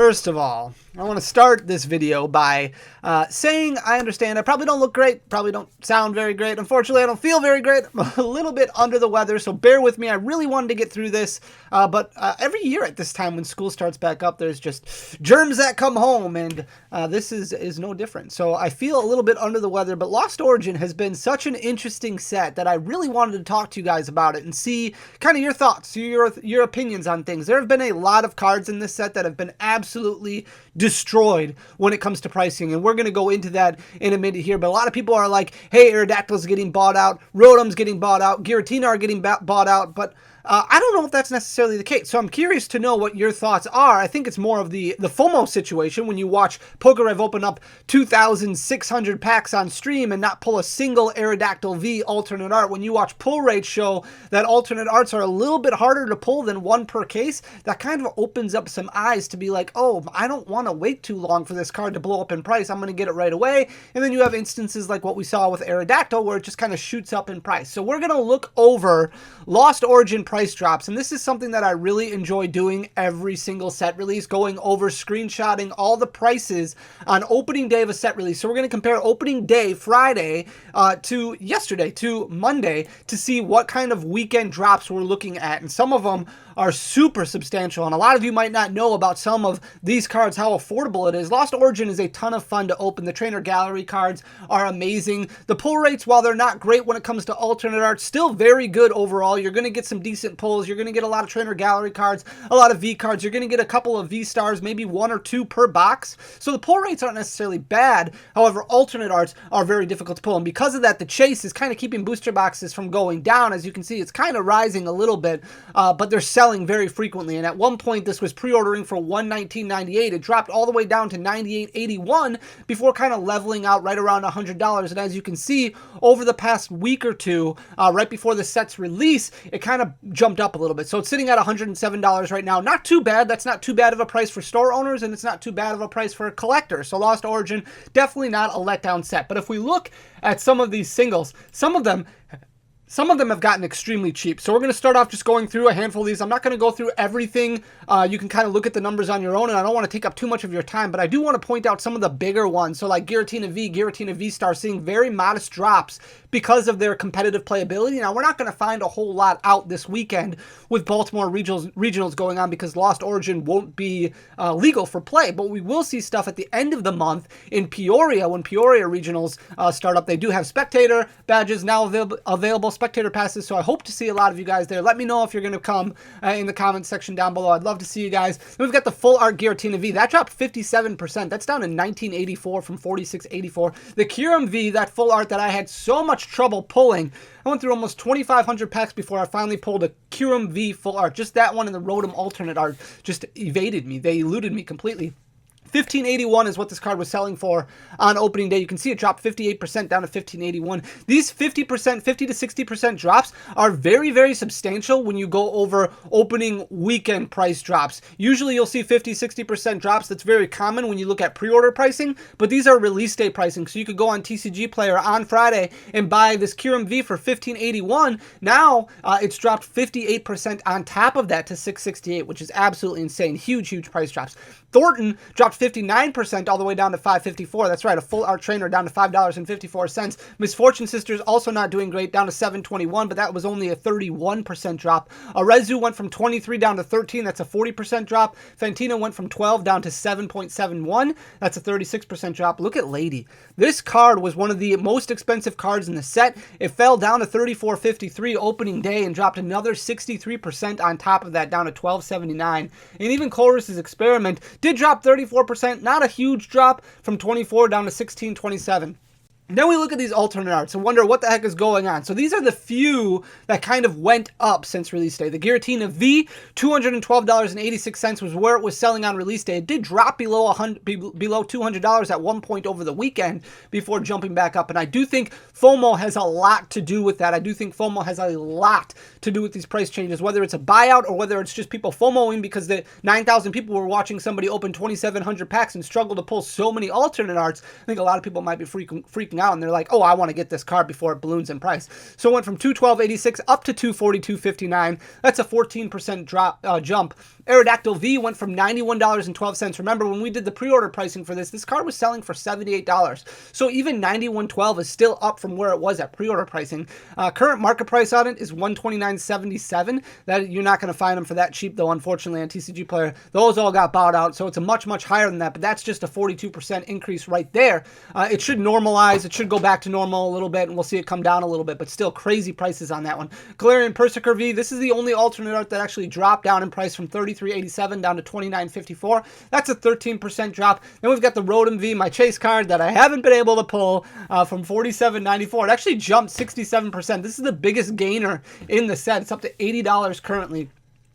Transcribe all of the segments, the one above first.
First of all, I want to start this video by saying I understand I probably don't look great, probably don't sound very great. Unfortunately, I don't feel very great. I'm a little bit under the weather, so bear with me. I really wanted to get through this, but every year at this time when school starts back up, there's just germs that come home, and this is no different. So I feel a little bit under the weather, but Lost Origin has been such an interesting set that I really wanted to talk to you guys about it and see kind of your thoughts, your opinions on things. There have been a lot of cards in this set that have been absolutely destroyed when it comes to pricing, and we're going to go into that in a minute here. But a lot of people are like, hey, Aerodactyl's getting bought out, Rotom's getting bought out, Giratina are getting bought out, but I don't know if that's necessarily the case, so I'm curious to know what your thoughts are. I think it's more of the FOMO situation when you watch PokeRev open up 2,600 packs on stream and not pull a single Aerodactyl V alternate art. When you watch pull rates show that alternate arts are a little bit harder to pull than one per case, that kind of opens up some eyes to be like, oh, I don't want to wait too long for this card to blow up in price. I'm going to get it right away. And then you have instances like what we saw with Aerodactyl where it just kind of shoots up in price. So we're going to look over Lost Origin price drops, and this is something that I really enjoy doing every single set release, going over screenshotting all the prices on opening day of a set release. So we're going to compare opening day Friday to yesterday, to Monday, to see what kind of weekend drops we're looking at, and some of them are super substantial, and a lot of you might not know about some of these cards, how affordable it is. Lost Origin is a ton of fun to open. The trainer gallery cards are amazing. The pull rates, while they're not great when it comes to alternate art, still very good overall. You're going to get some decent pulls. You're going to get a lot of trainer gallery cards, a lot of V cards. You're going to get a couple of V stars, maybe one or two per box. So the pull rates aren't necessarily bad. However, alternate arts are very difficult to pull, and because of that, the chase is kind of keeping booster boxes from going down. As you can see, it's kind of rising a little bit, but they're selling very frequently, and at one point this was pre-ordering for $119.98. It dropped all the way down to $98.81 before kind of leveling out right around $100, and as you can see over the past week or two, right before the set's release, it kind of jumped up a little bit. So it's sitting at $107 right now. Not too bad. That's not too bad of a price for store owners, and it's not too bad of a price for a collector. So Lost Origin, definitely not a letdown set. But if we look at some of these singles, some of them have gotten extremely cheap. So we're going to start off just going through a handful of these. I'm not going to go through everything. You can kind of look at the numbers on your own, and I don't want to take up too much of your time, but I do want to point out some of the bigger ones. So like Giratina V, Giratina V-Star, seeing very modest drops because of their competitive playability. Now, we're not going to find a whole lot out this weekend with Baltimore regionals going on because Lost Origin won't be legal for play, but we will see stuff at the end of the month in Peoria when Peoria regionals start up. They do have spectator badges now available, spectator passes, so I hope to see a lot of you guys there. Let me know if you're going to come in the comments section down below. I'd love to see you guys. Then we've got the full art Giratina V. That dropped 57%. That's down to $19.84 from $46.84. The Kyurem V, that full art that I had so much trouble pulling. I went through almost 2,500 packs before I finally pulled a Kyurem V full art. Just that one and the Rotom Alternate art just evaded me. They eluded me completely. $15.81 is what this card was selling for on opening day. You can see it dropped 58% down to $15.81. These 50% to 60% drops are very, very substantial when you go over opening weekend price drops. Usually you'll see 50, 60% drops. That's very common when you look at pre-order pricing, but these are release day pricing. So you could go on tcgplayer on Friday and buy this Kyurem V for $15.81. Now it's dropped 58% on top of that to $6.68, which is absolutely insane. Huge, huge price drops. Thornton dropped 59% all the way down to $5.54. That's right, a full art trainer down to $5.54. Misfortune Sisters also not doing great, down to $7.21, but that was only a 31% drop. Rezu went from 23 down to 13. That's a 40% drop. Fantina went from 12 down to 7.71. That's a 36% drop. Look at Lady. This card was one of the most expensive cards in the set. It fell down to $34.53 opening day and dropped another 63% on top of that, down to $12.79. And even Chorus's Experiment did drop 34%, not a huge drop, from 24 down to 16.27. Then we look at these alternate arts and wonder what the heck is going on. So these are the few that kind of went up since release day. The Giratina V, $212.86 was where it was selling on release day. It did drop below $200 at one point over the weekend before jumping back up. And I do think FOMO has a lot to do with that. I do think FOMO has a lot to do with these price changes, whether it's a buyout or whether it's just people FOMOing because the 9,000 people were watching somebody open 2,700 packs and struggle to pull so many alternate arts. I think a lot of people might be freaking out, and they're like, oh, I want to get this card before it balloons in price. So it went from $212.86 up to $242.59. That's a 14% drop jump. Aerodactyl V went from $91.12. Remember, when we did the pre-order pricing for this card was selling for $78. So even $91.12 is still up from where it was at pre-order pricing. Current market price on it is $129.77. That you're not going to find them for that cheap, though, unfortunately, on TCG Player. Those all got bought out, so it's a much, much higher than that, but that's just a 42% increase right there. It should normalize. It should go back to normal a little bit, and we'll see it come down a little bit, but still crazy prices on that one. Galarian Persiker V, this is the only alternate art that actually dropped down in price from $33.87 down to $29.54. That's a 13% drop. Then we've got the Rotom V, my chase card that I haven't been able to pull, from $47.94. It actually jumped 67%. This is the biggest gainer in the set. It's up to $80 currently.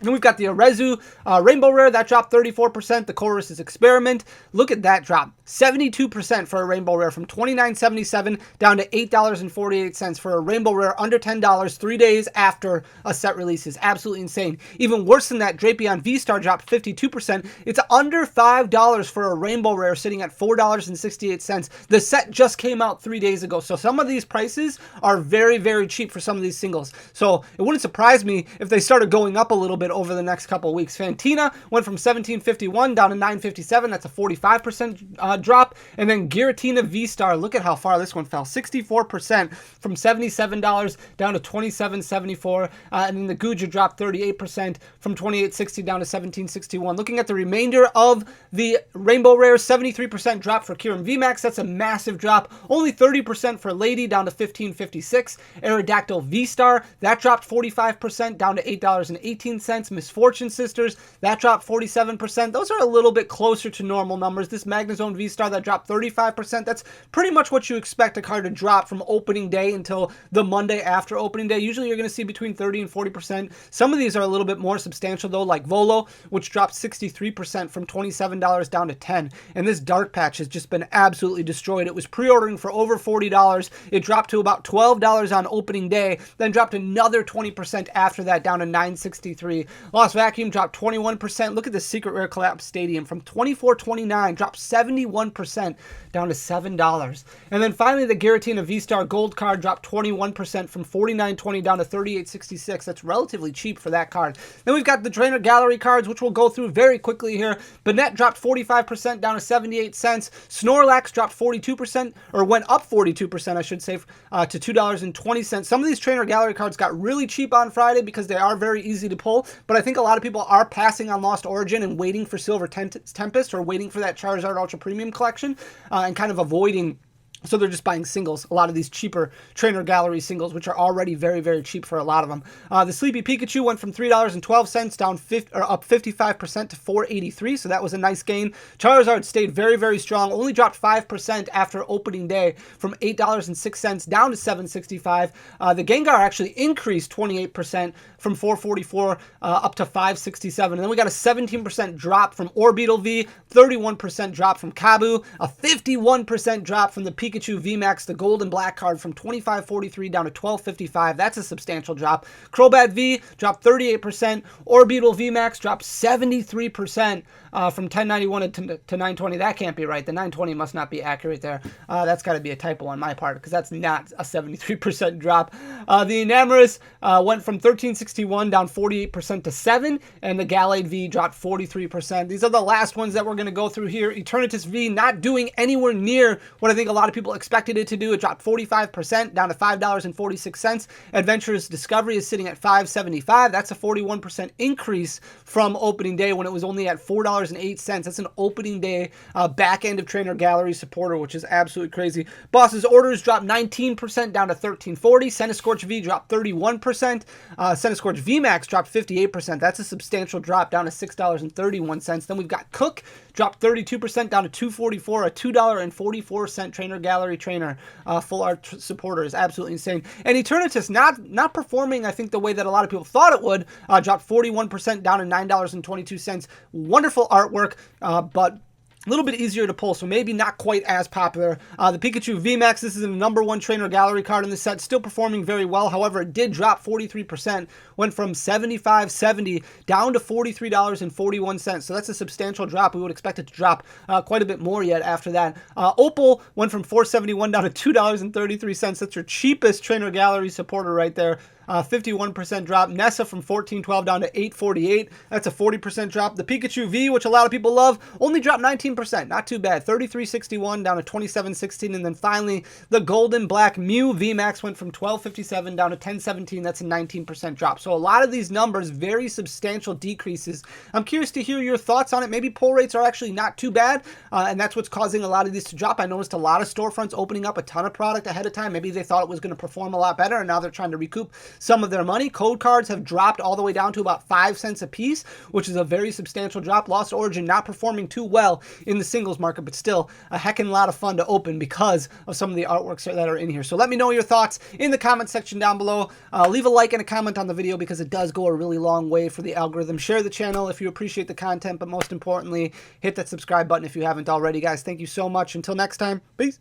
Then we've got the Arezu Rainbow Rare. That dropped 34%. The Chorus's Experiment. Look at that drop. 72% for a Rainbow Rare from $29.77 down to $8.48 for a Rainbow Rare under $10 3 days after a set releases. Absolutely insane. Even worse than that, Drapion V-Star dropped 52%. It's under $5 for a Rainbow Rare, sitting at $4.68. The set just came out 3 days ago. So some of these prices are very, very cheap for some of these singles. So it wouldn't surprise me if they started going up a little bit over the next couple of weeks. Fantina went from $17.51 down to $9.57. That's a 45% drop. And then Giratina V-Star, look at how far this one fell. 64% from $77 down to $27.74. And then the Guja dropped 38% from $28.60 down to $17.61. Looking at the remainder of the Rainbow Rares, 73% drop for Kyurem Vmax. That's a massive drop. Only 30% for Lady, down to $15.56. Aerodactyl V-Star, that dropped 45% down to $8.18. Misfortune Sisters, that dropped 47%. Those are a little bit closer to normal numbers. This Magnezone V-Star that dropped 35%, that's pretty much what you expect a card to drop from opening day until the Monday after opening day. Usually you're going to see between 30 and 40%. Some of these are a little bit more substantial though, like Volo, which dropped 63% from $27 down to $10. And this Dark Patch has just been absolutely destroyed. It was pre-ordering for over $40. It dropped to about $12 on opening day, then dropped another 20% after that down to $9.63. Lost Vacuum dropped 21%. Look at the Secret Rare Collapse Stadium from $24.29, dropped 71% down to $7. And then finally the Giratina V-Star Gold card dropped 21% from $49.20 down to $38.66. That's relatively cheap for that card. Then we've got the Trainer Gallery cards, which we'll go through very quickly here. Banette dropped 45% down to 78 cents. Snorlax dropped 42%, or went up 42%, I should say, to $2.20. Some of these Trainer Gallery cards got really cheap on Friday because they are very easy to pull, but I think a lot of people are passing on Lost Origin and waiting for Silver Tempest or waiting for that Charizard Ultra Premium collection and kind of avoiding. So they're just buying singles, a lot of these cheaper Trainer Gallery singles, which are already very, very cheap for a lot of them. The Sleepy Pikachu went from $3.12 down up 55% to $4.83, so that was a nice gain. Charizard stayed very, very strong, only dropped 5% after opening day from $8.06 down to $7.65. The Gengar actually increased 28% from $4.44 up to $5.67. And then we got a 17% drop from Orbeetle V, 31% drop from Kabu, a 51% drop from the Pikachu Vmax, the gold and black card, from $25.43 down to $12.55. That's a substantial drop. Crobat V dropped 38%. Orbeetle Vmax dropped 73% from $10.91 to $9.20. That can't be right. The $9.20 must not be accurate there. That's got to be a typo on my part because that's not a 73% drop. The Enamorus went from $13.61 down 48% to $7, and the Gallade V dropped 43%. These are the last ones that we're going to go through here. Eternatus V not doing anywhere near what I think a lot of people expected it to do. It dropped 45% down to $5.46. Adventurous Discovery is sitting at $5.75. That's a 41% increase from opening day when it was only at $4.08. That's an opening day back end of Trainer Gallery supporter, which is absolutely crazy. Boss's Orders dropped 19% down to $13.40. Centiskorch V dropped 31%. Centiskorch VMAX dropped 58%. That's a substantial drop down to $6.31. Then we've got Cook dropped 32% down to $2.44. A $2.44 Trainer Gallery trainer. Full art supporter is absolutely insane. And Eternatus not performing, I think, the way that a lot of people thought it would. Dropped 41% down to $9.22. Wonderful artwork, but a little bit easier to pull, so maybe not quite as popular. The Pikachu VMAX, this is the #1 Trainer Gallery card in the set, still performing very well. However, it did drop 43%, went from $75.70 down to $43.41. So that's a substantial drop. We would expect it to drop quite a bit more yet after that. Opal went from $4.71 down to $2.33. That's your cheapest Trainer Gallery supporter right there. 51% drop. Nessa from 1412 down to 848. That's a 40% drop. The Pikachu V, which a lot of people love, only dropped 19%. Not too bad. 3361 down to 2716. And then finally, the Golden Black Mew Vmax went from 1257 down to 1017. That's a 19% drop. So a lot of these numbers, very substantial decreases. I'm curious to hear your thoughts on it. Maybe pull rates are actually not too bad, and that's what's causing a lot of these to drop. I noticed a lot of storefronts opening up a ton of product ahead of time. Maybe they thought it was going to perform a lot better, and now they're trying to recoup some of their money. Code cards have dropped all the way down to about 5 cents a piece, which is a very substantial drop. Lost Origin not performing too well in the singles market, but still a heckin' lot of fun to open because of some of the artworks that are in here. So let me know your thoughts in the comment section down below. Leave a like and a comment on the video because it does go a really long way for the algorithm. Share the channel if you appreciate the content, but most importantly, hit that subscribe button if you haven't already, guys. Thank you so much. Until next time, peace.